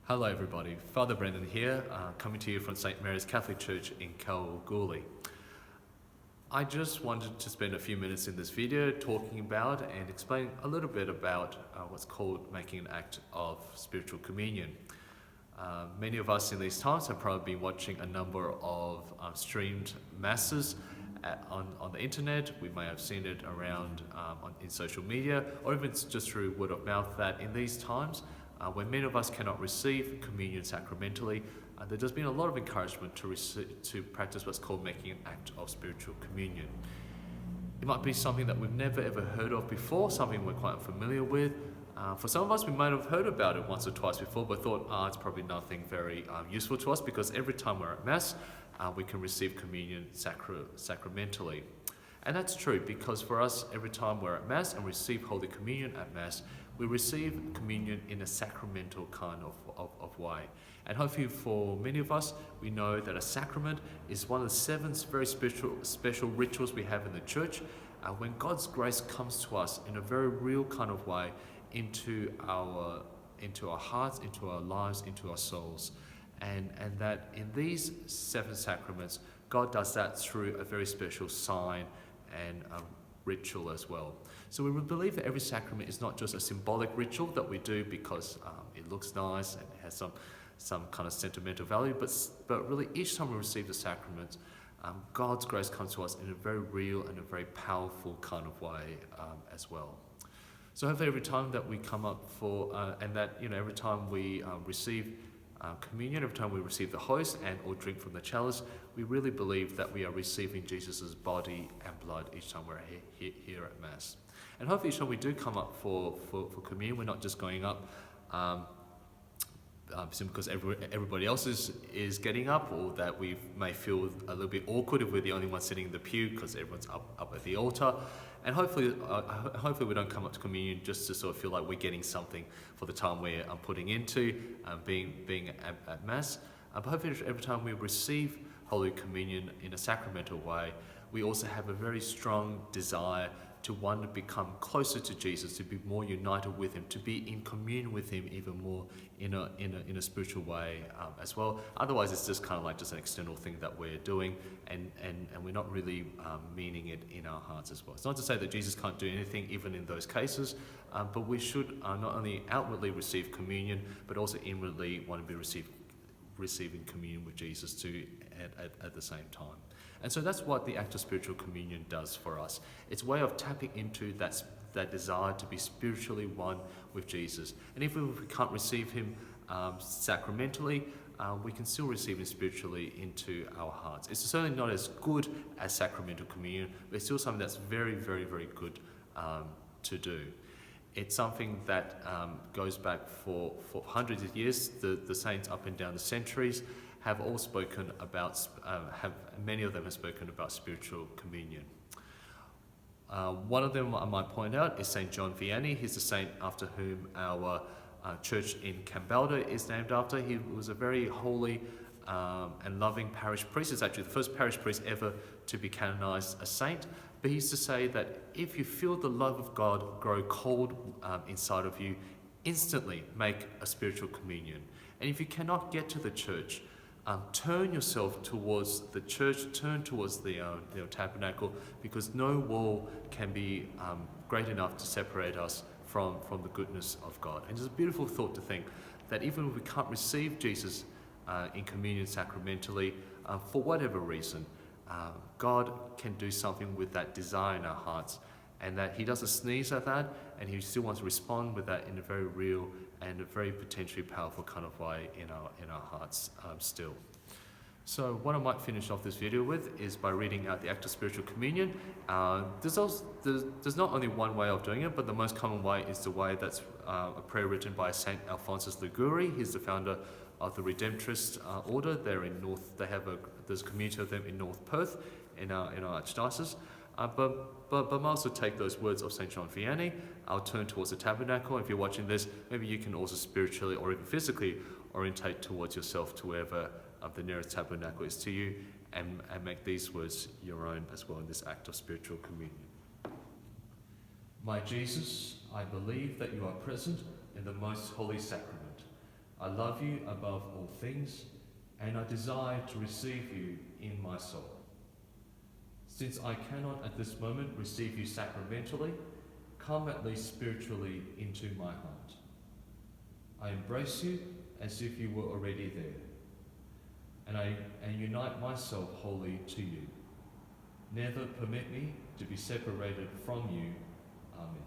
Hello everybody, Father Brendan here, coming to you from St. Mary's Catholic Church in Kalgoorlie. I just wanted to spend a few minutes in this video talking about and explaining a little bit about what's called making an act of spiritual communion. Many of us in these times have probably been watching a number of streamed masses on the internet. We may have seen it around in social media, or even just through word of mouth, that in these times when many of us cannot receive communion sacramentally, there's been a lot of encouragement to practice what's called making an act of spiritual communion. It might be something that we've never ever heard of before, something we're quite familiar with. For some of us, we might have heard about it once or twice before, but thought, it's probably nothing very useful to us, because every time we're at Mass, we can receive communion sacramentally. And that's true, because for us, every time we're at Mass and receive Holy Communion at Mass, we receive communion in a sacramental kind of way. And hopefully for many of us, we know that a sacrament is one of the 7 very special rituals we have in the Church, when God's grace comes to us in a very real kind of way into our hearts, into our lives, into our souls. And that in these 7 sacraments, God does that through a very special sign and a ritual as well. So we believe that every sacrament is not just a symbolic ritual that we do because it looks nice and it has some kind of sentimental value, but really each time we receive the sacrament, God's grace comes to us in a very real and a very powerful kind of way as well. So hopefully every time that we come up for, and that every time we receive communion, every time we receive the host and or drink from the chalice, we really believe that we are receiving Jesus' body and blood each time we're here at Mass. And hopefully each time we do come up for communion, we're not just going up simply because everybody else is getting up, or that we may feel a little bit awkward if we're the only one sitting in the pew because everyone's up at the altar. And hopefully we don't come up to communion just to sort of feel like we're getting something for the time we're putting into being at Mass. But hopefully every time we receive Holy Communion in a sacramental way, we also have a very strong desire to become closer to Jesus, to be more united with him, to be in communion with him even more in a spiritual way as well. Otherwise, it's just kind of like just an external thing that we're doing, and we're not really meaning it in our hearts as well. It's not to say that Jesus can't do anything even in those cases, but we should not only outwardly receive communion, but also inwardly want to be receiving communion with Jesus too at the same time. And so that's what the act of spiritual communion does for us. It's a way of tapping into that desire to be spiritually one with Jesus. And if we can't receive him sacramentally, we can still receive him spiritually into our hearts. It's certainly not as good as sacramental communion, but it's still something that's very, very, very good to do. It's something that goes back for hundreds of years. The saints up and down the centuries have all spoken about, many of them have spoken about spiritual communion. One of them I might point out is St. John Vianney. He's the saint after whom our church in Kambalda is named after. He was a very holy and loving parish priest. He's actually the first parish priest ever to be canonized a saint. But he used to say that if you feel the love of God grow cold inside of you, instantly make a spiritual communion. And if you cannot get to the church, turn yourself towards the church, turn towards the tabernacle, because no wall can be great enough to separate us from the goodness of God. And it's a beautiful thought to think that even if we can't receive Jesus in communion sacramentally, for whatever reason, God can do something with that desire in our hearts, and that he doesn't sneeze at that, and he still wants to respond with that in a very real and a very potentially powerful kind of way in our hearts still. So what I might finish off this video with is by reading out the act of spiritual communion. There's not only one way of doing it, but the most common way is the way that's a prayer written by Saint Alphonsus Liguori. He's the founder of the Redemptorist order. They're in there's a community of them in North Perth in our archdiocese. But I might also take those words of St. John Vianney. I'll turn towards the tabernacle. If you're watching this, maybe you can also spiritually or even physically orientate towards yourself to wherever the nearest tabernacle is to you, and make these words your own as well in this act of spiritual communion. My Jesus, I believe that you are present in the most holy sacrament. I love you above all things, and I desire to receive you in my soul. Since I cannot at this moment receive you sacramentally, come at least spiritually into my heart. I embrace you as if you were already there, and unite myself wholly to you. Never permit me to be separated from you. Amen.